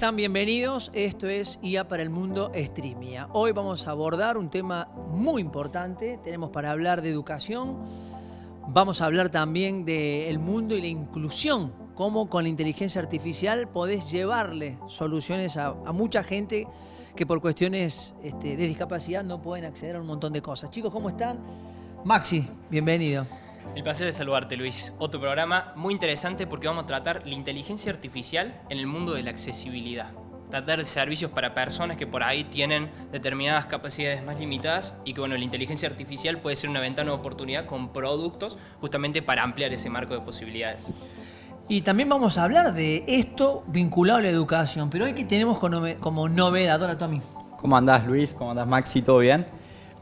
están? Bienvenidos. Esto es IA para el Mundo Streamia. Hoy vamos a abordar un tema muy importante. Tenemos para hablar de educación. Vamos a hablar también del mundo y la inclusión. Cómo con la inteligencia artificial podés llevarle soluciones a mucha gente que por cuestiones de discapacidad no pueden acceder a un montón de cosas. Chicos, ¿cómo están? Maxi, bienvenido. El placer de saludarte, Luis. Otro programa muy interesante porque vamos a tratar la inteligencia artificial en el mundo de la accesibilidad. Tratar de servicios para personas que por ahí tienen determinadas capacidades más limitadas y que, bueno, la inteligencia artificial puede ser una ventana de oportunidad con productos justamente para ampliar ese marco de posibilidades. Y también vamos a hablar de esto vinculado a la educación, pero hoy que tenemos como novedad. Hola, Tommy. ¿Cómo andás, Luis? ¿Cómo andás, Maxi? ¿Todo bien?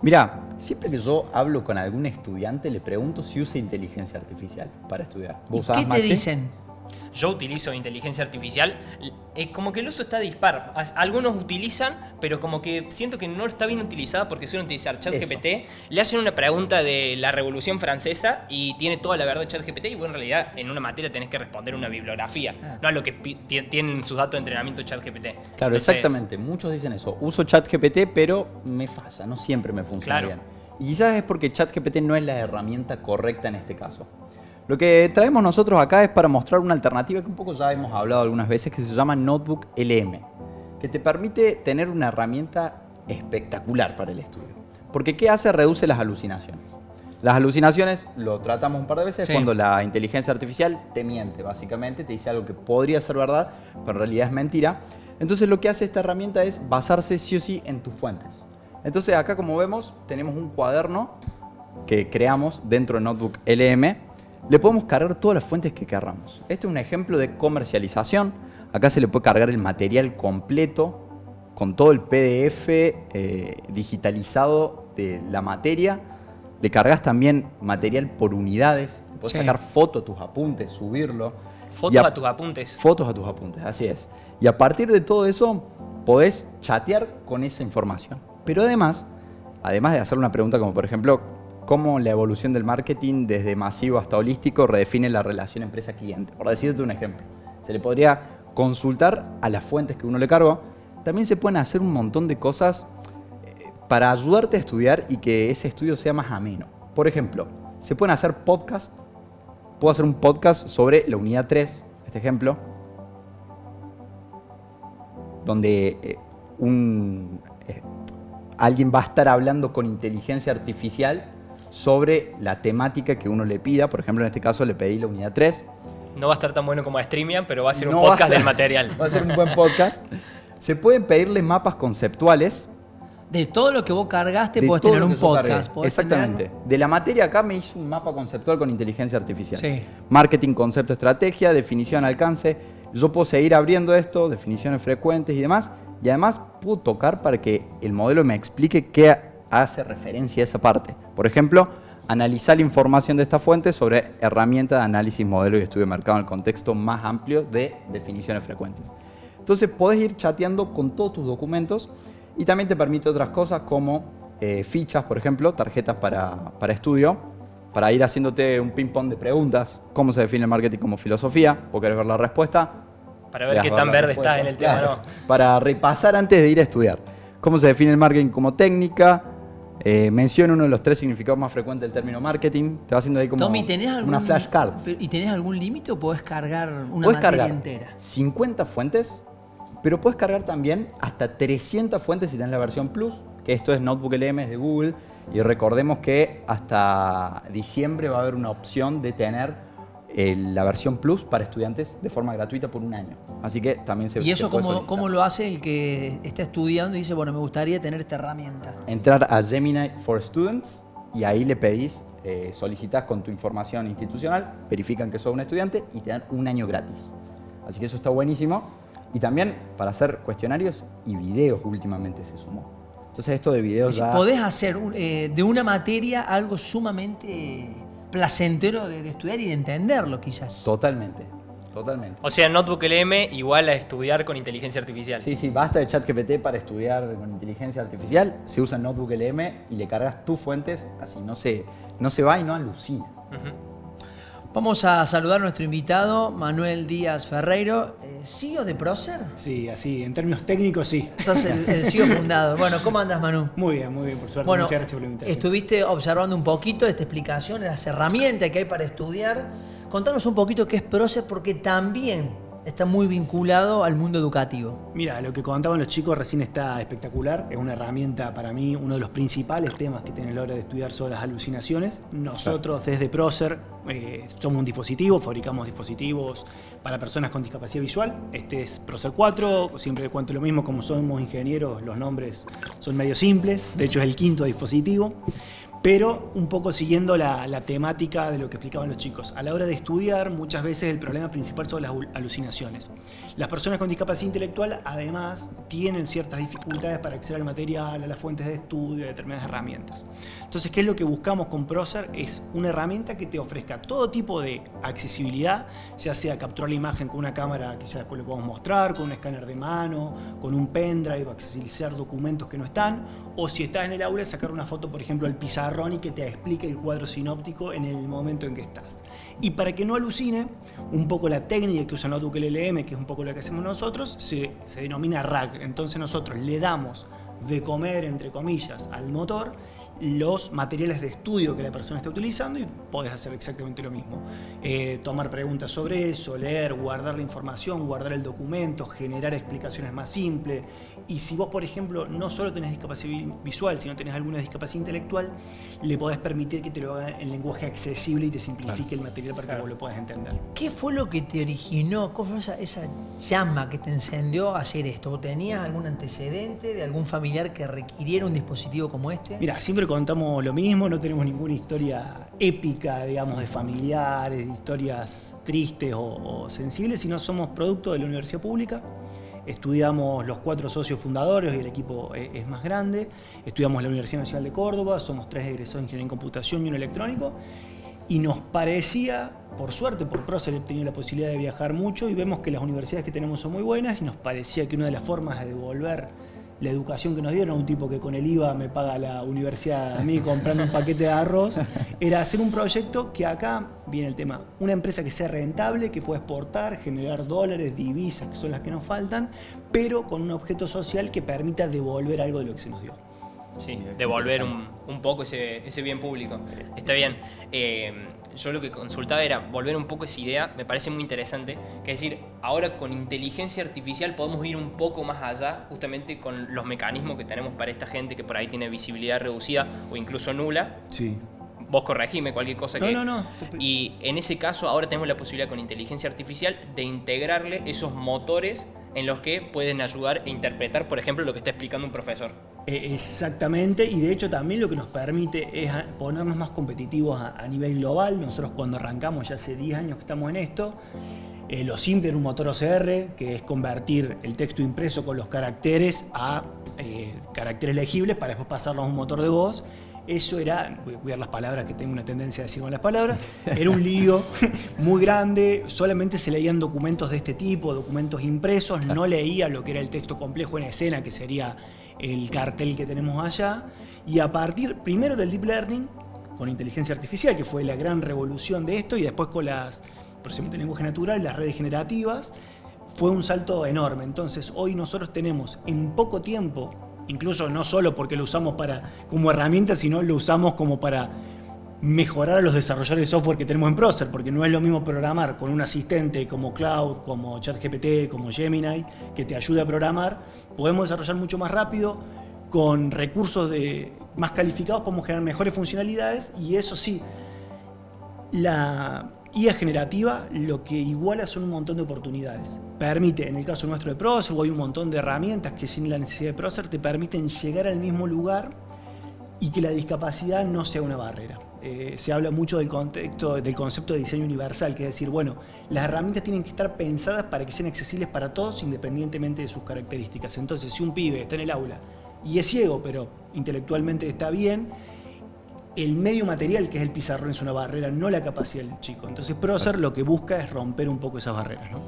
Mira, siempre que yo hablo con algún estudiante le pregunto si usa inteligencia artificial para estudiar. ¿Vos ¿Qué te dicen? Yo utilizo inteligencia artificial, como que el uso está dispar. Algunos utilizan, pero como que siento que no está bien utilizada porque suelen utilizar ChatGPT. Le hacen una pregunta de la Revolución Francesa y tiene toda la verdad de ChatGPT y bueno, en realidad en una materia tenés que responder una bibliografía, no a lo que tienen sus datos de entrenamiento ChatGPT. Claro, entonces, exactamente. Muchos dicen eso. Uso ChatGPT, pero me falla, no siempre me funciona bien. Y quizás es porque ChatGPT no es la herramienta correcta en este caso. Lo que traemos nosotros acá es para mostrar una alternativa que un poco ya hemos hablado algunas veces, que se llama Notebook LM, que te permite tener una herramienta espectacular para el estudio. Porque ¿qué hace? Reduce las alucinaciones. Las alucinaciones, lo tratamos un par de veces, sí, cuando la inteligencia artificial te miente, básicamente, te dice algo que podría ser verdad, pero en realidad es mentira. Entonces lo que hace esta herramienta es basarse sí o sí en tus fuentes. Entonces acá, como vemos, tenemos un cuaderno que creamos dentro de Notebook LM. Le podemos cargar todas las fuentes que queramos. Este es un ejemplo de comercialización. Acá se le puede cargar el material completo con todo el PDF digitalizado de la materia. Le cargas también material por unidades. Puedes sacar fotos a tus apuntes, subirlo. ¿Fotos a tus apuntes? Fotos a tus apuntes, así es. Y a partir de todo eso, podés chatear con esa información. Pero además de hacer una pregunta como, por ejemplo, cómo la evolución del marketing desde masivo hasta holístico redefine la relación empresa-cliente. Por decirte un ejemplo, se le podría consultar a las fuentes que uno le cargó. También se pueden hacer un montón de cosas para ayudarte a estudiar y que ese estudio sea más ameno. Por ejemplo, se pueden hacer podcasts. Puedo hacer un podcast sobre la unidad 3, este ejemplo, donde alguien va a estar hablando con inteligencia artificial sobre la temática que uno le pida. Por ejemplo, en este caso le pedí la unidad 3. No va a estar tan bueno como Streamia, pero va a ser un podcast del material. Va a ser un buen podcast. Se pueden pedirle mapas conceptuales. De todo lo que vos cargaste podés tener un podcast. Exactamente. De la materia acá me hizo un mapa conceptual con inteligencia artificial. Sí. Marketing, concepto, estrategia, definición, alcance. Yo puedo seguir abriendo esto, definiciones frecuentes y demás. Y además puedo tocar para que el modelo me explique qué hace referencia a esa parte. Por ejemplo, analizar la información de esta fuente sobre herramientas de análisis, modelo y estudio de mercado en el contexto más amplio de definiciones frecuentes. Entonces, podés ir chateando con todos tus documentos y también te permite otras cosas como fichas, por ejemplo, tarjetas para estudio, para ir haciéndote un ping-pong de preguntas. ¿Cómo se define el marketing como filosofía? ¿Vos querés ver la respuesta? Para ver qué tan verde está en el tema, claro, ¿no? Para repasar antes de ir a estudiar. ¿Cómo se define el marketing como técnica? Menciona uno de los 3 significados más frecuentes del término marketing. Te va haciendo ahí como Tommy, una flashcard. ¿Y tenés algún límite o podés cargar una materia entera? 50 fuentes, pero puedes cargar también hasta 300 fuentes si tenés la versión Plus, que esto es Notebook LM, es de Google. Y recordemos que hasta diciembre va a haber una opción de tener la versión Plus para estudiantes de forma gratuita por un año. Así que también se ¿Y eso puede solicitar. cómo lo hace el que está estudiando y dice, bueno, me gustaría tener esta herramienta? Entrar a Gemini for Students y ahí le pedís, solicitas con tu información institucional, verifican que sos un estudiante y te dan un año gratis. Así que eso está buenísimo. Y también para hacer cuestionarios y videos últimamente se sumó. Entonces esto de videos ya... Podés hacer de una materia algo sumamente placentero de estudiar y de entenderlo, quizás. Totalmente, totalmente. O sea, Notebook LM igual a estudiar con inteligencia artificial. Sí, basta de ChatGPT para estudiar con inteligencia artificial. Se usa Notebook LM y le cargas tus fuentes, así no se va y no alucina. Vamos a saludar a nuestro invitado, Manuel Díaz Ferreiro. CEO de Procer. Sí, así, en términos técnicos sí. Sos el CEO fundador. Bueno, ¿cómo andas, Manu? Muy bien, por suerte. Bueno, muchas gracias por la invitación. estuviste observando un poquito esta explicación, las herramientas que hay para estudiar. Contanos un poquito qué es Procer, porque también está muy vinculado al mundo educativo. Mira, lo que contaban los chicos recién está espectacular. Es una herramienta para mí, uno de los principales temas que tiene a la hora de estudiar sobre las alucinaciones. Nosotros desde Procer somos un dispositivo, fabricamos dispositivos para personas con discapacidad visual. Este es Procer 4, siempre cuento lo mismo, como somos ingenieros, los nombres son medio simples. De hecho es el 5.º dispositivo. Pero un poco siguiendo la temática de lo que explicaban los chicos. A la hora de estudiar, muchas veces el problema principal son las alucinaciones. Las personas con discapacidad intelectual, además, tienen ciertas dificultades para acceder al material, a las fuentes de estudio, a determinadas herramientas. Entonces, ¿qué es lo que buscamos con Procer? Es una herramienta que te ofrezca todo tipo de accesibilidad, ya sea capturar la imagen con una cámara que ya después le podemos mostrar, con un escáner de mano, con un pendrive, accesibilizar documentos que no están, o si estás en el aula, sacar una foto, por ejemplo, al pizarrón y que te explique el cuadro sinóptico en el momento en que estás. Y para que no alucine, un poco la técnica que usa Notebook LLM, que es un poco lo que hacemos nosotros, se denomina RAG. Entonces nosotros le damos de comer, entre comillas, al motor los materiales de estudio que la persona está utilizando y podés hacer exactamente lo mismo. Tomar preguntas sobre eso, leer, guardar la información, guardar el documento, generar explicaciones más simples. Y si vos, por ejemplo, no solo tenés discapacidad visual, sino tenés alguna discapacidad intelectual, le podés permitir que te lo haga en lenguaje accesible y te simplifique el material para que vos lo puedas entender. ¿Qué fue lo que te originó? ¿Cómo fue esa llama que te encendió a hacer esto? ¿Vos tenías algún antecedente de algún familiar que requiriera un dispositivo como este? Mira, siempre contamos lo mismo, no tenemos ninguna historia épica, digamos, de familiares, de historias tristes o sensibles, sino somos producto de la universidad pública. Estudiamos los 4 socios fundadores y el equipo es más grande. Estudiamos en la Universidad Nacional de Córdoba, somos 3 egresados de Ingeniería en Computación y 1 electrónico. Y nos parecía, por suerte, por Procer he tenido la posibilidad de viajar mucho y vemos que las universidades que tenemos son muy buenas y nos parecía que una de las formas de devolver la educación que nos dieron, un tipo que con el IVA me paga la universidad a mí comprando un paquete de arroz, era hacer un proyecto que acá viene el tema, una empresa que sea rentable, que pueda exportar, generar dólares, divisas, que son las que nos faltan, pero con un objeto social que permita devolver algo de lo que se nos dio. Sí, devolver un poco ese bien público. Está bien. Yo lo que consultaba era volver un poco esa idea, me parece muy interesante, que es decir, ahora con inteligencia artificial podemos ir un poco más allá, justamente con los mecanismos que tenemos para esta gente que por ahí tiene visibilidad reducida o incluso nula. Sí. Vos corregime cualquier cosa que... No. Y en ese caso ahora tenemos la posibilidad con inteligencia artificial de integrarle esos motores en los que pueden ayudar a interpretar, por ejemplo, lo que está explicando un profesor. Exactamente, y de hecho también lo que nos permite es ponernos más competitivos a nivel global. Nosotros cuando arrancamos, ya hace 10 años que estamos en esto, lo simple era un motor OCR, que es convertir el texto impreso con los caracteres a caracteres legibles para después pasarlos a un motor de voz. Eso era, voy a cuidar las palabras que tengo una tendencia a decir con las palabras, era un lío muy grande, solamente se leían documentos de este tipo, documentos impresos, no leía lo que era el texto complejo en escena, que sería el cartel que tenemos allá, y a partir primero del Deep Learning, con inteligencia artificial, que fue la gran revolución de esto, y después con las procesamiento de lenguaje natural, las redes generativas, fue un salto enorme. Entonces hoy nosotros tenemos en poco tiempo, incluso no solo porque lo usamos como herramienta, sino lo usamos como para mejorar a los desarrolladores de software que tenemos en Procer, porque no es lo mismo programar con un asistente como Cloud, como ChatGPT, como Gemini, que te ayude a programar. Podemos desarrollar mucho más rápido, con recursos más calificados podemos generar mejores funcionalidades, y eso sí, la IA generativa lo que iguala son un montón de oportunidades. Permite, en el caso nuestro de Procer, hay un montón de herramientas que sin la necesidad de Procer te permiten llegar al mismo lugar y que la discapacidad no sea una barrera. Se habla mucho del concepto de diseño universal, que es decir, bueno, las herramientas tienen que estar pensadas para que sean accesibles para todos independientemente de sus características. Entonces, si un pibe está en el aula y es ciego, pero intelectualmente está bien, el medio material, que es el pizarrón, es una barrera, no la capacidad del chico. Entonces Procer lo que busca es romper un poco esas barreras, ¿no?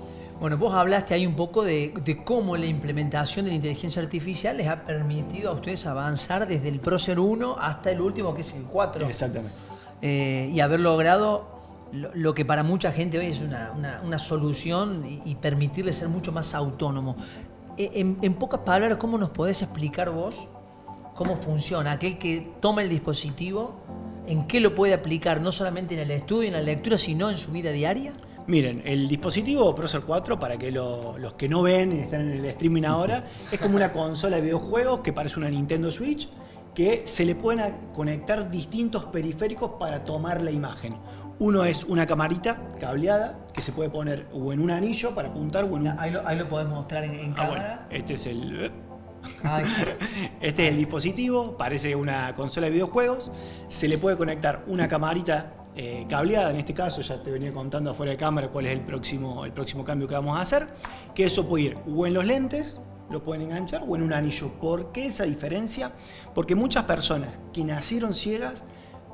Bueno, vos hablaste ahí un poco de cómo la implementación de la inteligencia artificial les ha permitido a ustedes avanzar desde el Procer 1 hasta el último, que es el 4. Exactamente. Y haber logrado lo que para mucha gente hoy es una solución y permitirle ser mucho más autónomo. En pocas palabras, ¿cómo nos podés explicar vos cómo funciona? Aquel que toma el dispositivo, ¿en qué lo puede aplicar? No solamente en el estudio, en la lectura, sino en su vida diaria. Miren, el dispositivo Procer 4, para que los que no ven y están en el streaming ahora, es como una consola de videojuegos que parece una Nintendo Switch, que se le pueden conectar distintos periféricos para tomar la imagen. Uno es una camarita cableada que se puede poner o en un anillo para apuntar o en un... Ahí lo podemos mostrar en cámara. Bueno, este es el... Ay. Este es el dispositivo, parece una consola de videojuegos. Se le puede conectar una camarita cableada, en este caso ya te venía contando afuera de cámara cuál es el próximo cambio que vamos a hacer, que eso puede ir o en los lentes, lo pueden enganchar, o en un anillo. ¿Por qué esa diferencia? Porque muchas personas que nacieron ciegas,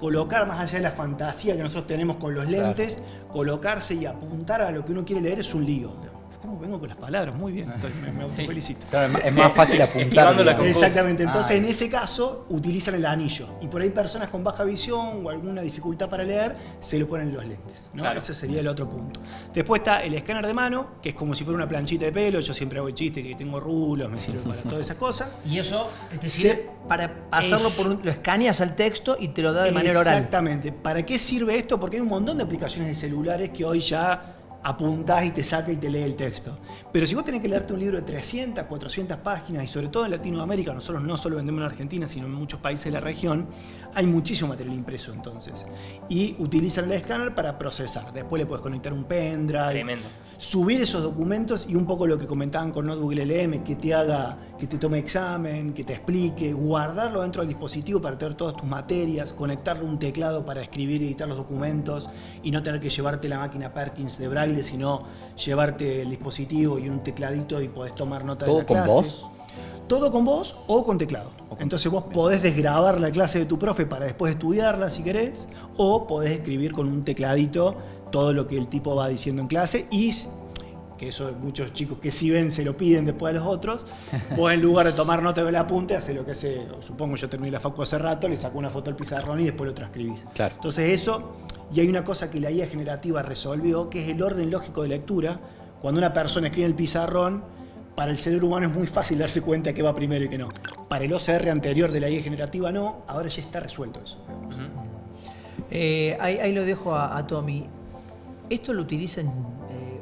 colocar más allá de la fantasía que nosotros tenemos con los lentes, colocarse y apuntar a lo que uno quiere leer es un lío. ¿Cómo vengo con las palabras? Muy bien, me felicito. Claro, es más fácil apuntar. Exactamente, entonces en ese caso utilizan el anillo. Y por ahí personas con baja visión o alguna dificultad para leer, se lo ponen en los lentes, ¿no? Claro. Ese sería el otro punto. Después está el escáner de mano, que es como si fuera una planchita de pelo. Yo siempre hago el chiste que tengo rulos, me sirve para todas esas cosas. Y eso te sirve para pasarlo lo escaneas al texto y te lo da de manera oral. Exactamente. ¿Para qué sirve esto? Porque hay un montón de aplicaciones de celulares que hoy ya apuntás y te saca y te lee el texto. Pero si vos tenés que leerte un libro de 300, 400 páginas, y sobre todo en Latinoamérica, nosotros no solo vendemos en Argentina, sino en muchos países de la región, hay muchísimo material impreso entonces. Y utilizan el escáner para procesar. Después le puedes conectar un pendrive. Tremendo. Subir esos documentos y un poco lo que comentaban con Notebook LLM, que te tome examen, que te explique, guardarlo dentro del dispositivo para tener todas tus materias, conectarle un teclado para escribir y editar los documentos y no tener que llevarte la máquina Perkins de braille, sino llevarte el dispositivo y un tecladito y podés tomar nota de la clase. ¿Todo con voz? Todo con voz o con teclado. Entonces vos podés desgrabar la clase de tu profe para después estudiarla si querés, o podés escribir con un tecladito todo lo que el tipo va diciendo en clase, y que eso muchos chicos que sí ven se lo piden después a los otros, vos en lugar de tomar nota del apunte, hace lo que hace, supongo yo terminé la facu hace rato, le saco una foto al pizarrón y después lo transcribís. Claro. Entonces eso, y hay una cosa que la IA generativa resolvió, que es el orden lógico de lectura. Cuando una persona escribe en el pizarrón, para el cerebro humano es muy fácil darse cuenta que va primero y que no. Para el OCR anterior de la IA generativa no, ahora ya está resuelto eso. Ahí lo dejo a Tommy. ¿Esto lo utilizan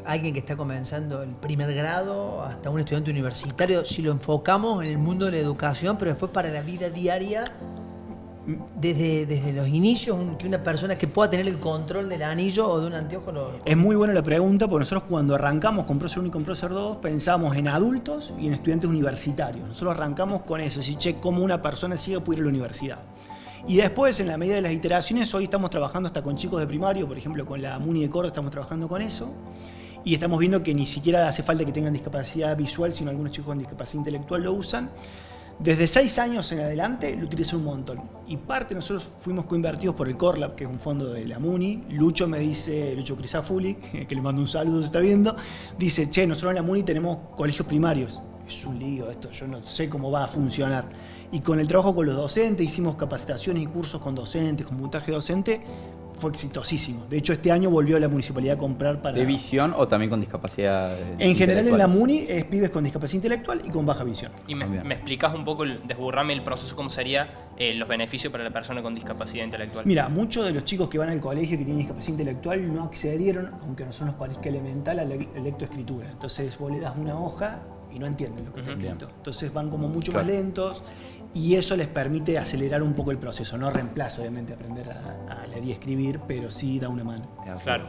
alguien que está comenzando el primer grado hasta un estudiante universitario? Si lo enfocamos en el mundo de la educación, pero después para la vida diaria, desde los inicios, que una persona que pueda tener el control del anillo o de un anteojo Es muy buena la pregunta, porque nosotros cuando arrancamos con Procer 1 y con Procer 2 pensamos en adultos y en estudiantes universitarios. Nosotros arrancamos con eso, si cómo una persona ciega puede ir a la universidad. Y después, en la medida de las iteraciones, hoy estamos trabajando hasta con chicos de primario, por ejemplo, con la MUNI de Córdoba estamos trabajando con eso. Y estamos viendo que ni siquiera hace falta que tengan discapacidad visual, sino algunos chicos con discapacidad intelectual lo usan. Desde 6 años en adelante lo utilizan un montón. Y parte, nosotros fuimos coinvertidos por el Corlab, que es un fondo de la MUNI. Lucho Crisafulli, que le mando un saludo, se está viendo, dice, che, nosotros en la MUNI tenemos colegios primarios. Es un lío esto, yo no sé cómo va a funcionar. Y con el trabajo con los docentes, hicimos capacitaciones y cursos con docentes, con puntaje docente, fue exitosísimo. De hecho, este año volvió la municipalidad a comprar para... ¿De visión o también con discapacidad En general en la MUNI es pibes con discapacidad intelectual y con baja visión. Y me explicás un poco, desburrame el proceso, cómo sería los beneficios para la persona con discapacidad intelectual. Mira, muchos de los chicos que van al colegio que tienen discapacidad intelectual no accedieron, aunque a nosotros nos parezca elemental, a la lectoescritura. Entonces vos le das una hoja y no entienden lo que está escrito. Entonces van como mucho más lentos. Y eso les permite acelerar un poco el proceso. No reemplaza, obviamente, aprender a leer y escribir, pero sí da una mano. Claro.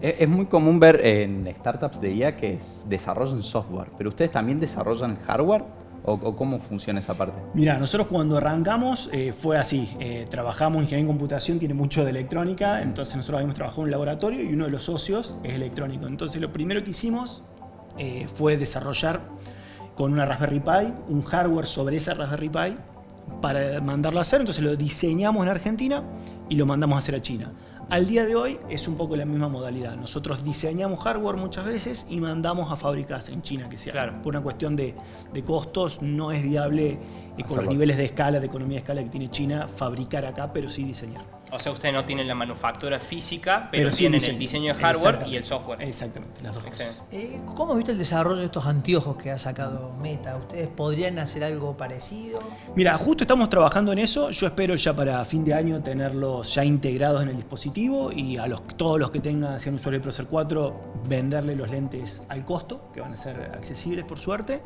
Es muy común ver en startups de IA que desarrollan software, pero ¿ustedes también desarrollan hardware? ¿O cómo funciona esa parte? Mira, nosotros cuando arrancamos fue así. Trabajamos ingeniería en computación, tiene mucho de electrónica, entonces nosotros habíamos trabajado en un laboratorio y uno de los socios es electrónico. Entonces lo primero que hicimos fue desarrollar con una Raspberry Pi, un hardware sobre esa Raspberry Pi para mandarlo a hacer. Entonces lo diseñamos en Argentina y lo mandamos a hacer a China. Al día de hoy es un poco la misma modalidad. Nosotros diseñamos hardware muchas veces y mandamos a fabricarse en China, que sea. Claro. Por una cuestión de costos no es viable con los niveles de escala, de economía de escala que tiene China, fabricar acá, pero sí diseñar. O sea, ustedes no tienen la manufactura física, pero sí tienen el diseño de hardware y el Exactamente. software. Exactamente, las dos cosas. Excelente. ¿Cómo viste el desarrollo de estos anteojos que ha sacado Meta? ¿Ustedes podrían hacer algo parecido? Mira, justo estamos trabajando en eso. Yo espero ya para fin de año tenerlos ya integrados en el dispositivo y a todos los que sean usuarios de Procer 4, venderle los lentes al costo, que van a ser accesibles por suerte.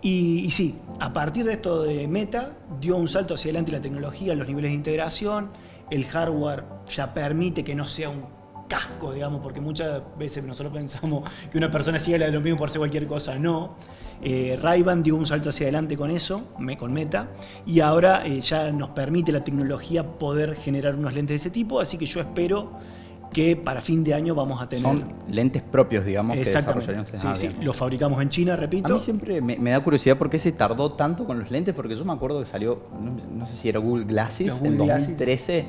Y sí, a partir de esto de Meta, dio un salto hacia adelante la tecnología, los niveles de integración. El hardware ya permite que no sea un casco, digamos, porque muchas veces nosotros pensamos que una persona ciega le da lo mismo por hacer cualquier cosa. No. Ray-Ban dio un salto hacia adelante con eso, con Meta, y ahora ya nos permite la tecnología poder generar unos lentes de ese tipo, así que yo espero que para fin de año vamos a tener... Son lentes propios, digamos, que Exactamente. desarrollarían ustedes. Sí, los fabricamos en China, A repito. mí siempre me da curiosidad por qué se tardó tanto con los lentes, porque yo me acuerdo que salió, no sé si era Google Glasses, Los Google en Glasses. 2013,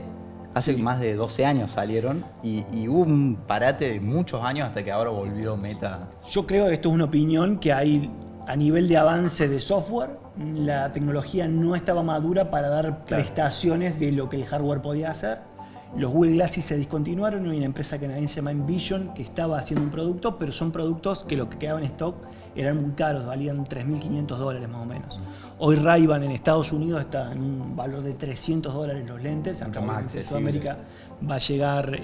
hace Sí. más de 12 años salieron, y hubo un parate de muchos años hasta que ahora volvió Meta. Yo creo que esto es una opinión que hay a nivel de avance de software, la tecnología no estaba madura para dar prestaciones de lo que el hardware podía hacer. Los Google Glasses se discontinuaron y hay una empresa canadiense llamada Envision que estaba haciendo un producto, pero son productos que lo que quedaba en stock eran muy caros, valían $3.500 más o menos. Hoy Ray-Ban en Estados Unidos está en un valor de $300 los lentes, Mucho acá más en accesible. Sudamérica va a llegar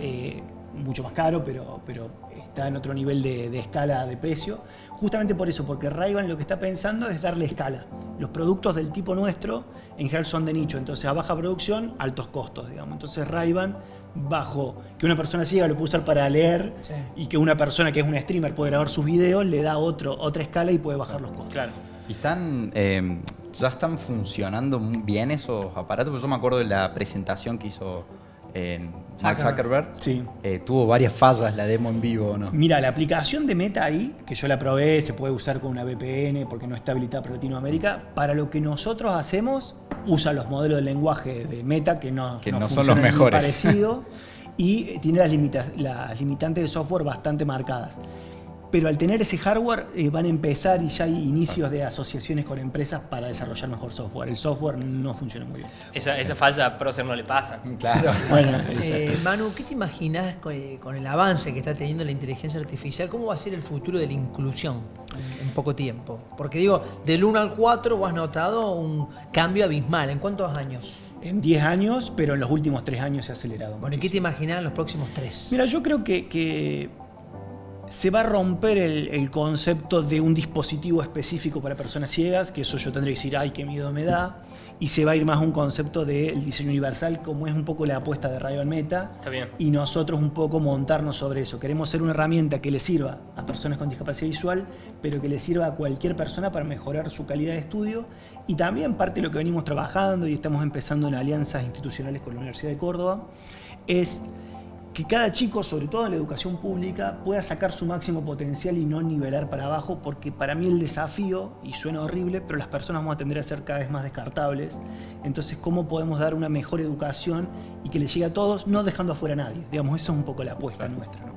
mucho más caro, pero está en otro nivel de escala de precio. Justamente por eso, porque Ray-Ban lo que está pensando es darle escala. Los productos del tipo nuestro en general son de nicho, entonces a baja producción, altos costos, digamos. Entonces Ray-Ban, bajo que una persona ciega lo puede usar para leer y que una persona que es un streamer puede grabar sus videos, le da otra escala y puede bajar los costos. Claro. ¿Y ya están funcionando muy bien esos aparatos? Porque yo me acuerdo de la presentación que hizo Mark Zuckerberg. Sí. Tuvo varias fallas la demo en vivo, ¿no? Mira, la aplicación de Meta ahí, que yo la probé, se puede usar con una VPN porque no está habilitada para Latinoamérica. Para lo que nosotros hacemos, usa los modelos de lenguaje de Meta, que no son los funcionan ni mejores. parecido, y tiene las limitantes de software bastante marcadas. Pero al tener ese hardware van a empezar y ya hay inicios de asociaciones con empresas para desarrollar mejor software. El software no funciona muy bien. Esa falla a Procer no le pasa. Claro. Bueno, Manu, ¿qué te imaginas con el avance que está teniendo la inteligencia artificial? ¿Cómo va a ser el futuro de la inclusión en poco tiempo? Porque digo, del 1 al 4 vos has notado un cambio abismal. ¿En cuántos años? en 10 años, pero en los últimos 3 años se ha acelerado. Bueno, ¿y qué te imaginas en los próximos 3? Mira, yo creo que se va a romper el concepto de un dispositivo específico para personas ciegas, que eso yo tendría que decir, ay, qué miedo me da, y se va a ir más a un concepto del diseño universal, como es un poco la apuesta de Ray-Ban Meta, Está bien. y nosotros un poco montarnos sobre eso. Queremos ser una herramienta que le sirva a personas con discapacidad visual, pero que le sirva a cualquier persona para mejorar su calidad de estudio, y también parte de lo que venimos trabajando y estamos empezando en alianzas institucionales con la Universidad de Córdoba, es que cada chico, sobre todo en la educación pública, pueda sacar su máximo potencial y no nivelar para abajo, porque para mí el desafío, y suena horrible, pero las personas vamos a tender a ser cada vez más descartables. Entonces, ¿cómo podemos dar una mejor educación y que le llegue a todos, no dejando afuera a nadie? Digamos, esa es un poco la apuesta nuestra, ¿no?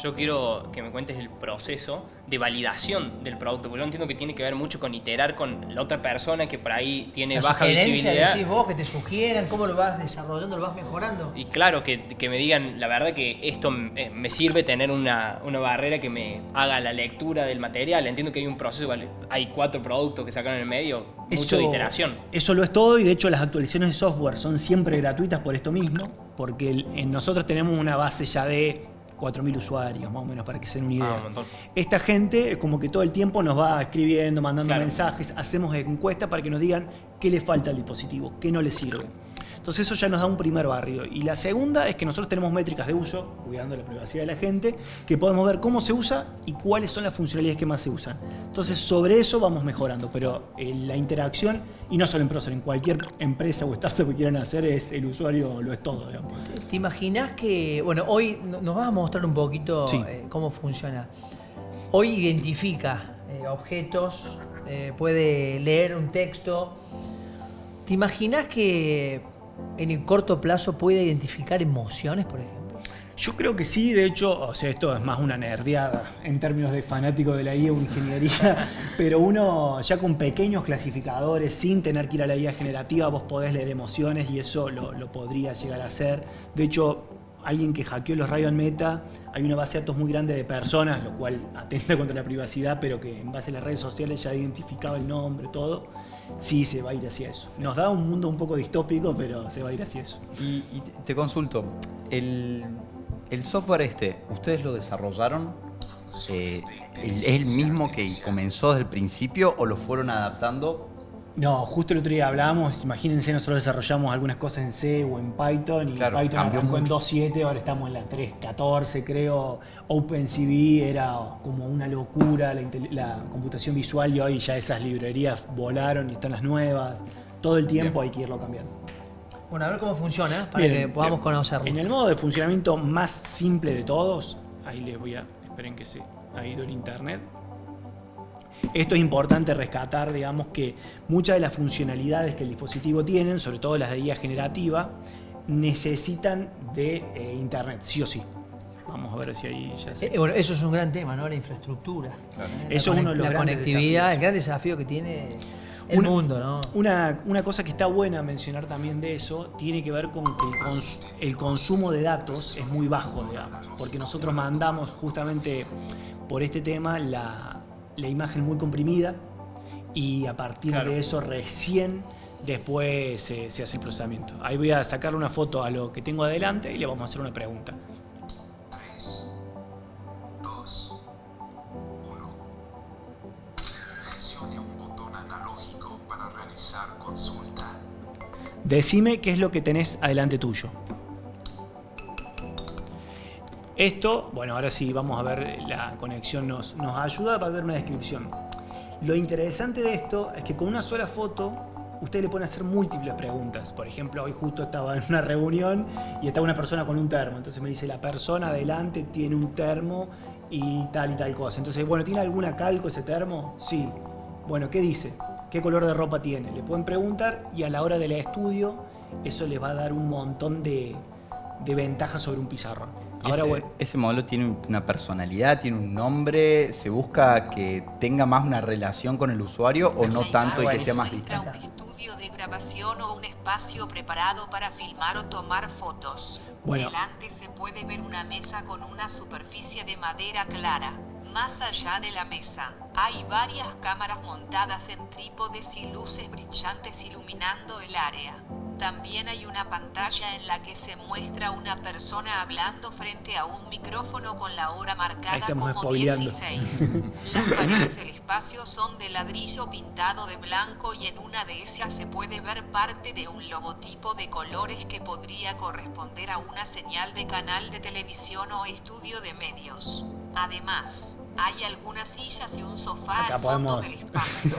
Yo quiero que me cuentes el proceso de validación del producto, porque yo entiendo que tiene que ver mucho con iterar con la otra persona que por ahí tiene baja visibilidad. Decís vos, que te sugieran cómo lo vas desarrollando, lo vas mejorando. Y claro, que me digan, la verdad que esto me sirve tener una barrera que me haga la lectura del material. Entiendo que hay un proceso, hay 4 productos que sacaron en el medio, mucho de iteración. Eso lo es todo, y de hecho las actualizaciones de software son siempre gratuitas por esto mismo, porque nosotros tenemos una base ya de 4.000 usuarios, más o menos, para que se den una idea. Un montón. Esta gente es como que todo el tiempo nos va escribiendo, mandando Claro. mensajes, hacemos encuestas para que nos digan qué le falta al dispositivo, qué no le sirve. Entonces eso ya nos da un primer barrido. Y la segunda es que nosotros tenemos métricas de uso, cuidando la privacidad de la gente, que podemos ver cómo se usa y cuáles son las funcionalidades que más se usan. Entonces sobre eso vamos mejorando, pero la interacción, y no solo en Procer, en cualquier empresa o startup que quieran hacer, es el usuario lo es todo, digamos. ¿Te imaginas que, bueno, hoy nos vas a mostrar un poquito Sí. cómo funciona? Hoy identifica objetos, puede leer un texto. ¿Te imaginas que en el corto plazo puede identificar emociones, por ejemplo? Yo creo que sí, de hecho, o sea, esto es más una nerdeada en términos de fanático de la IA o ingeniería, pero uno ya con pequeños clasificadores, sin tener que ir a la IA generativa, vos podés leer emociones y eso lo podría llegar a hacer. De hecho, alguien que hackeó los Raven Meta, hay una base de datos muy grande de personas, lo cual atenta contra la privacidad, pero que en base a las redes sociales ya identificaba el nombre, todo. Sí, se va a ir hacia eso. Nos da un mundo un poco distópico, pero se va a ir hacia eso. Y te consulto, el software ¿ustedes lo desarrollaron? ¿Es el mismo que comenzó desde el principio o lo fueron adaptando? No, justo el otro día hablábamos, imagínense, nosotros desarrollamos algunas cosas en C o en Python, y claro, Python arrancó en mucho. 2.7, ahora estamos en la 3.14 creo. OpenCV era como una locura, la computación visual, y hoy ya esas librerías volaron y están las nuevas. Todo el tiempo hay que irlo cambiando. Bueno, a ver cómo funciona para Bien, que podamos conocerlo. En el modo de funcionamiento más simple de todos, ahí les voy a... Esperen que se ha ido el internet. Esto es importante rescatar, digamos, que muchas de las funcionalidades que el dispositivo tiene, sobre todo las de IA generativa, necesitan de internet, sí o sí. Vamos a ver si ahí ya se... Bueno, eso es un gran tema, ¿no? La infraestructura. Claro. Eso es uno de los la grandes conectividad, desafíos. el gran desafío que tiene el mundo, ¿no? Una cosa que está buena mencionar también de eso tiene que ver con que el consumo de datos es muy bajo, digamos, porque nosotros mandamos justamente por este tema la imagen muy comprimida y a partir de eso recién después se hace el procesamiento. Ahí voy a sacarle una foto a lo que tengo adelante y le vamos a hacer una pregunta. 3, 2, 1. Presione un botón analógico para realizar consulta. Decime qué es lo que tenés adelante tuyo. Esto, bueno, ahora sí vamos a ver, la conexión nos ayuda para dar una descripción. Lo interesante de esto es que con una sola foto usted le puede hacer múltiples preguntas. Por ejemplo, hoy justo estaba en una reunión y estaba una persona con un termo. Entonces me dice, la persona adelante tiene un termo y tal cosa. Entonces, bueno, ¿tiene alguna calco ese termo? Sí. Bueno, ¿qué dice? ¿Qué color de ropa tiene? Le pueden preguntar y a la hora del estudio eso les va a dar un montón de ventajas sobre un pizarrón. Ahora, ese modelo tiene una personalidad, tiene un nombre, ¿se busca que tenga más una relación con el usuario o no tanto y que sea más distinta? Un estudio de grabación o un espacio preparado para filmar o tomar fotos. Bueno. Delante se puede ver una mesa con una superficie de madera clara. Más allá de la mesa, hay varias cámaras montadas en trípodes y luces brillantes iluminando el área. También hay una pantalla en la que se muestra una persona hablando frente a un micrófono con la hora Ahí marcada estamos como spoileando. 16. Las paredes del espacio son de ladrillo pintado de blanco y en una de ellas se puede ver parte de un logotipo de colores que podría corresponder a una señal de canal de televisión o estudio de medios. Además, hay algunas sillas y un sofá Acá al fondo podemos- del espacio.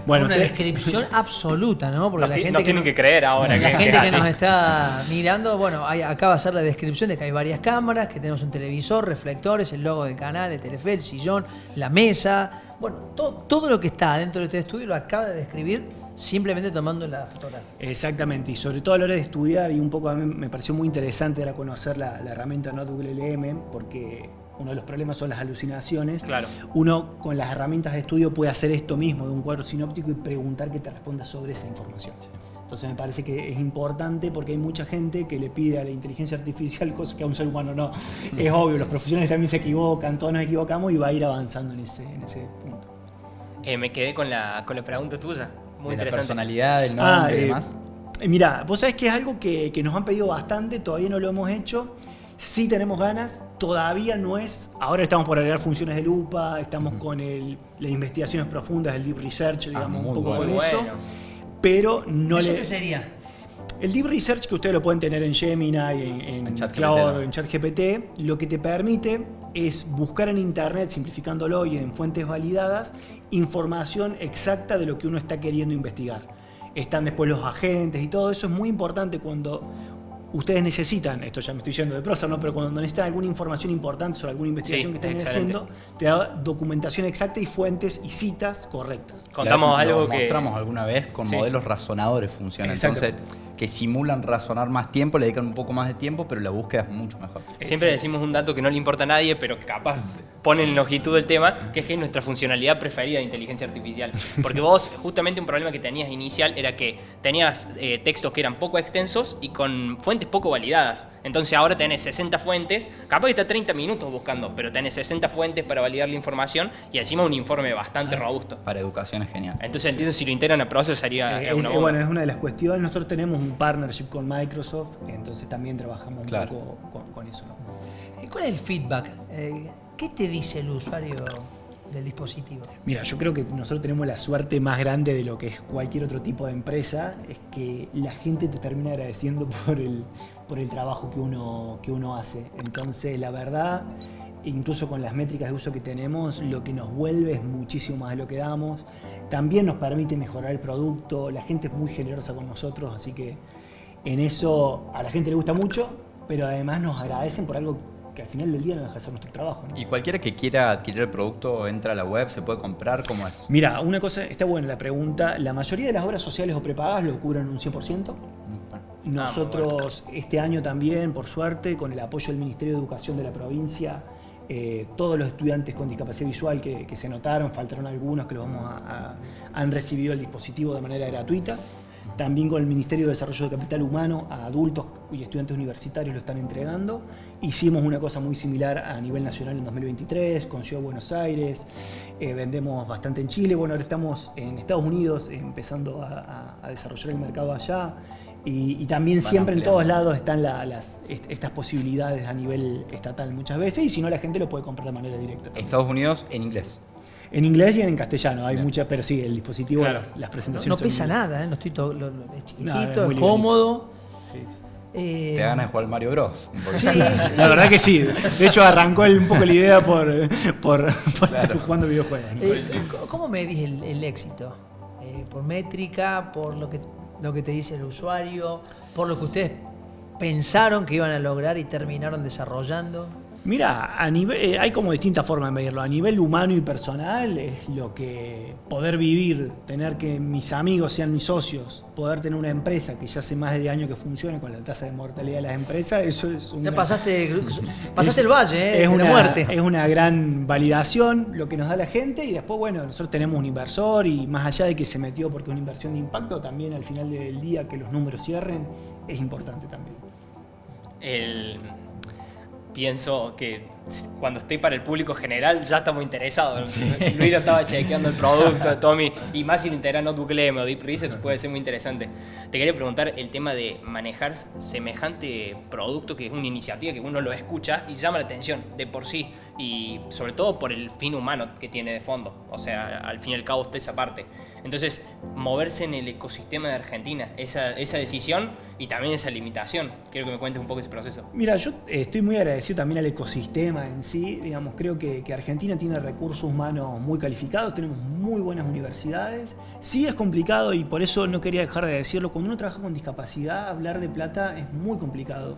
Bueno, Una usted- descripción absoluta, ¿no? Porque Nos tienen que creer ahora la que gente es que así. nos está mirando, bueno, acá va a ser la descripción de que hay varias cámaras, que tenemos un televisor, reflectores, el logo del canal, de Telefe, el sillón, la mesa. Bueno, todo lo que está dentro de este estudio lo acaba de describir simplemente tomando la fotografía. Exactamente, y sobre todo a la hora de estudiar, y un poco a mí me pareció muy interesante era conocer la herramienta Notebook LLM, porque uno de los problemas son las alucinaciones. Claro. Uno con las herramientas de estudio puede hacer esto mismo de un cuadro sinóptico y preguntar que te responda sobre esa información. Entonces me parece que es importante porque hay mucha gente que le pide a la inteligencia artificial cosas que a un ser humano no. Es obvio, los profesionales también se equivocan, todos nos equivocamos y va a ir avanzando en ese punto. Me quedé con la pregunta tuya. Muy De la interesante. personalidad, del nombre y demás. Mirá, vos sabés que es algo que nos han pedido bastante, todavía no lo hemos hecho. Sí tenemos ganas, todavía no es. Ahora estamos por agregar funciones de lupa, estamos con las investigaciones profundas, el deep research, digamos, muy un poco bueno. con eso. Bueno. Pero no ¿Eso le. qué sería? El deep research que ustedes lo pueden tener en Gemini, en ChatGPT, Cloud, ¿no? en ChatGPT, lo que te permite es buscar en internet, simplificándolo y en fuentes validadas, información exacta de lo que uno está queriendo investigar. Están después los agentes y todo eso es muy importante cuando ustedes necesitan, esto ya me estoy yendo de prosa, ¿no? Pero cuando necesitan alguna información importante sobre alguna investigación Sí, que estén excelente. haciendo, te da documentación exacta y fuentes y citas correctas. Contamos Lo algo que... mostramos alguna vez con Sí. modelos razonadores funciona. Exacto. Entonces, que simulan razonar más tiempo, le dedican un poco más de tiempo, pero la búsqueda es mucho mejor. Siempre decimos un dato que no le importa a nadie, pero que capaz pone en longitud el tema, que es nuestra funcionalidad preferida de inteligencia artificial. Porque vos, justamente un problema que tenías inicial era que tenías textos que eran poco extensos y con fuentes poco validadas. Entonces ahora tenés 60 fuentes, capaz que está 30 minutos buscando, pero tenés 60 fuentes para validar la información y encima un informe bastante robusto. Para educación es genial. Entonces entiendo si lo integran a Procer sería una bomba. Bueno, es una de las cuestiones. Nosotros tenemos un partnership con Microsoft, entonces también trabajamos Claro. un poco con eso, ¿no? ¿Cuál es el feedback? ¿Qué te dice el usuario del dispositivo? Mira, yo creo que nosotros tenemos la suerte más grande de lo que es cualquier otro tipo de empresa, es que la gente te termina agradeciendo por el trabajo que uno hace. Entonces, la verdad, incluso con las métricas de uso que tenemos, lo que nos vuelve es muchísimo más de lo que damos. También nos permite mejorar el producto, la gente es muy generosa con nosotros, así que en eso a la gente le gusta mucho, pero además nos agradecen por algo que al final del día no deja de ser nuestro trabajo, ¿no? Y cualquiera que quiera adquirir el producto entra a la web, se puede comprar, ¿cómo es? Mira, una cosa, está buena la pregunta. La mayoría de las obras sociales o prepagas lo cubren un 100%. Nosotros este año también, por suerte, con el apoyo del Ministerio de Educación de la provincia, todos los estudiantes con discapacidad visual que se anotaron, faltaron algunos que han recibido el dispositivo de manera gratuita. También con el Ministerio de Desarrollo de Capital Humano a adultos y estudiantes universitarios lo están entregando. Hicimos una cosa muy similar a nivel nacional en 2023, con Ciudad de Buenos Aires, vendemos bastante en Chile, bueno, ahora estamos en Estados Unidos empezando a desarrollar el mercado allá. Y también Van siempre ampliando. en todos lados están estas posibilidades a nivel estatal muchas veces, y si no la gente lo puede comprar de manera directa. Estados Unidos en inglés. En inglés y en castellano, hay Bien. muchas, pero sí, el dispositivo, Claro. las presentaciones No son pesa en nada, ¿eh? No estoy es No, chiquitito, es es, muy cómodo. Sí, sí. Te da ganas de jugar al Mario Bros. Sí, La verdad que sí. De hecho, arrancó un poco la idea por estar jugando videojuegos, ¿no? ¿Cómo medís el éxito? ¿Por métrica? ¿Por lo que te dice el usuario? ¿Por lo que ustedes pensaron que iban a lograr y terminaron desarrollando? Mira, hay como distintas formas de medirlo. A nivel humano y personal es lo que poder vivir, tener que mis amigos sean mis socios, poder tener una empresa que ya hace más de 10 años que funcione con la tasa de mortalidad de las empresas, eso es Ya pasaste el valle, es de la muerte. Es una gran validación lo que nos da la gente, y después, bueno, nosotros tenemos un inversor y más allá de que se metió porque es una inversión de impacto, también al final del día que los números cierren es importante también. Pienso que cuando estoy para el público general ya estamos interesados. Luis lo estaba chequeando el producto, Tommy, y más si lo integra Notebook LM o Deep Research puede ser muy interesante. Te quería preguntar el tema de manejar semejante producto, que es una iniciativa que uno lo escucha y llama la atención de por sí, y sobre todo por el fin humano que tiene de fondo. O sea, al fin y al cabo está esa parte. Entonces, moverse en el ecosistema de Argentina, esa decisión y también esa limitación. Quiero que me cuentes un poco ese proceso. Mira, yo estoy muy agradecido también al ecosistema en sí. Digamos, creo que Argentina tiene recursos humanos muy calificados, tenemos muy buenas universidades. Sí es complicado, y por eso no quería dejar de decirlo, cuando uno trabaja con discapacidad, hablar de plata es muy complicado.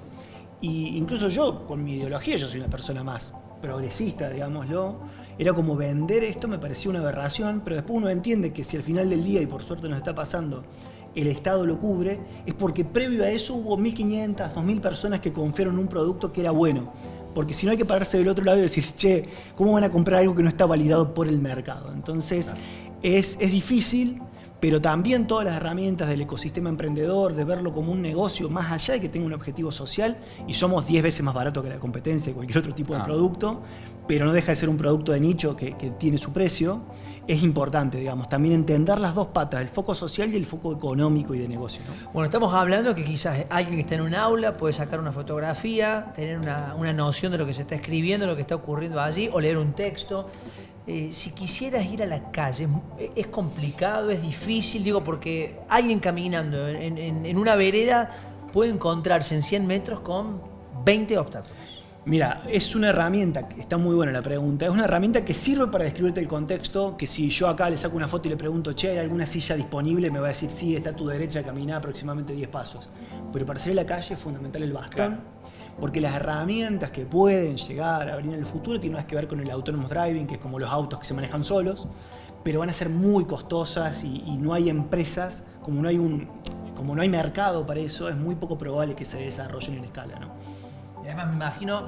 Y incluso yo, con mi ideología, yo soy una persona más progresista, digámoslo, era como vender esto, me parecía una aberración, pero después uno entiende que si al final del día, y por suerte nos está pasando, el Estado lo cubre, es porque previo a eso hubo 1.500, 2.000 personas que confiaron en un producto que era bueno. Porque si no, hay que pararse del otro lado y decir, che, ¿cómo van a comprar algo que no está validado por el mercado? Entonces, es difícil, pero también todas las herramientas del ecosistema emprendedor, de verlo como un negocio, más allá de que tenga un objetivo social, y somos 10 veces más barato que la competencia de cualquier otro tipo de producto, pero no deja de ser un producto de nicho que tiene su precio. Es importante, digamos, también entender las dos patas, el foco social y el foco económico y de negocio, ¿no? Bueno, estamos hablando que quizás alguien que está en un aula puede sacar una fotografía, tener una noción de lo que se está escribiendo, lo que está ocurriendo allí, o leer un texto. Si quisieras ir a la calle, es complicado, es difícil, digo, porque alguien caminando en una vereda puede encontrarse en 100 metros con 20 obstáculos. Mira, es una herramienta, está muy buena la pregunta, es una herramienta que sirve para describirte el contexto, que si yo acá le saco una foto y le pregunto, che, ¿hay alguna silla disponible? Me va a decir, sí, está a tu derecha, camina aproximadamente 10 pasos. Pero para salir a la calle es fundamental el bastón, Claro. porque las herramientas que pueden llegar a venir en el futuro tienen más que ver con el autonomous driving, que es como los autos que se manejan solos, pero van a ser muy costosas y no hay empresas, como no hay mercado para eso, es muy poco probable que se desarrollen en escala, ¿no? Y además me imagino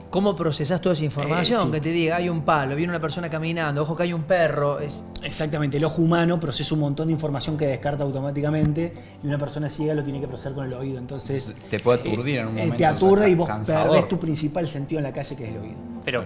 cómo procesás toda esa información, Sí. que te diga, hay un palo, viene una persona caminando, ojo que hay un perro. Exactamente, el ojo humano procesa un montón de información que descarta automáticamente y una persona ciega lo tiene que procesar con el oído. Entonces Te puede aturdir en un momento. te aturre y vos cansador. perdés tu principal sentido en la calle, que es el oído. Pero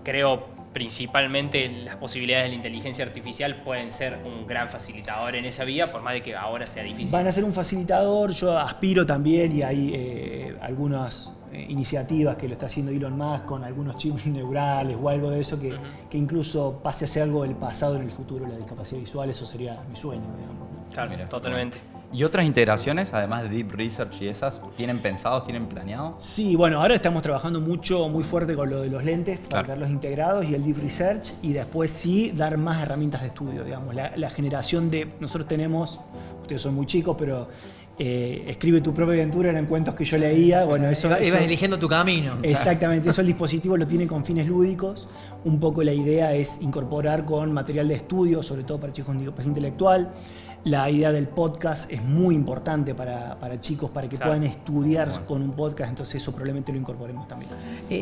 creo principalmente las posibilidades de la inteligencia artificial pueden ser un gran facilitador en esa vía, por más de que ahora sea difícil. Van a ser un facilitador, yo aspiro también y hay algunas iniciativas que lo está haciendo Elon Musk con algunos chips neurales o algo de eso que incluso pase a ser algo del pasado en el futuro, la discapacidad visual, eso sería mi sueño, digamos, ¿no? Claro, Mira, totalmente. ¿Y otras integraciones, además de Deep Research y esas, tienen pensados, tienen planeado? Sí, bueno, ahora estamos trabajando muy fuerte con lo de los lentes, para Claro. tenerlos integrados y el Deep Research, y después sí dar más herramientas de estudio, digamos. La generación de... Nosotros tenemos, ustedes son muy chicos, pero escribe tu propia aventura, eran cuentos que yo leía, bueno, eso... Ibas eligiendo tu camino. Exactamente, eso el dispositivo lo tiene con fines lúdicos. Un poco la idea es incorporar con material de estudio, sobre todo para chicos con discapacidad intelectual. La idea del podcast es muy importante para chicos, para que Claro. puedan estudiar con un podcast, entonces eso probablemente lo incorporemos también.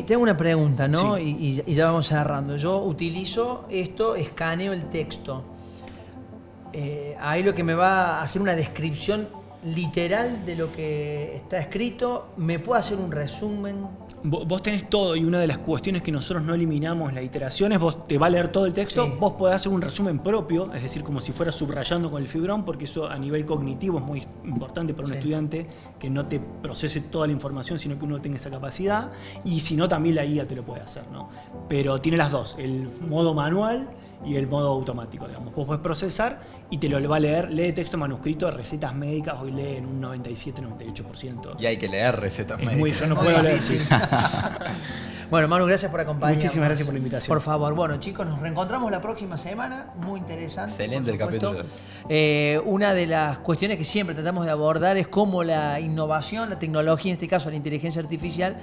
Te hago una pregunta, ¿no? Sí. Y ya vamos cerrando. Yo utilizo esto, escaneo el texto. Ahí lo que me va a hacer una descripción literal de lo que está escrito. ¿Me puede hacer un resumen? Vos tenés todo, y una de las cuestiones que nosotros no eliminamos en las iteraciones, vos te va a leer todo el texto, Sí. vos podés hacer un resumen propio, es decir, como si fueras subrayando con el fibrón, porque eso a nivel cognitivo es muy importante para un Sí. estudiante que no te procese toda la información, sino que uno tenga esa capacidad, y si no, también la IA te lo puede hacer, ¿no? Pero tiene las dos, el modo manual y el modo automático, digamos. Vos podés procesar y te lo va a leer, lee texto manuscrito de recetas médicas, hoy lee en un 97-98%. Y hay que leer recetas Es médicas. muy, yo no Muy puedo leer. difícil. Bueno, Manu, gracias por acompañarnos. Muchísimas gracias por la invitación. Por favor, bueno, chicos, nos reencontramos la próxima semana. Muy interesante. Excelente por el supuesto. capítulo. Una de las cuestiones que siempre tratamos de abordar es cómo la innovación, la tecnología, en este caso la inteligencia artificial,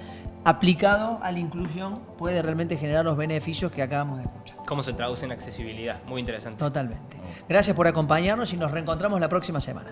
aplicado a la inclusión, puede realmente generar los beneficios que acabamos de escuchar. ¿Cómo se traduce en accesibilidad? Muy interesante. Totalmente. Gracias por acompañarnos y nos reencontramos la próxima semana.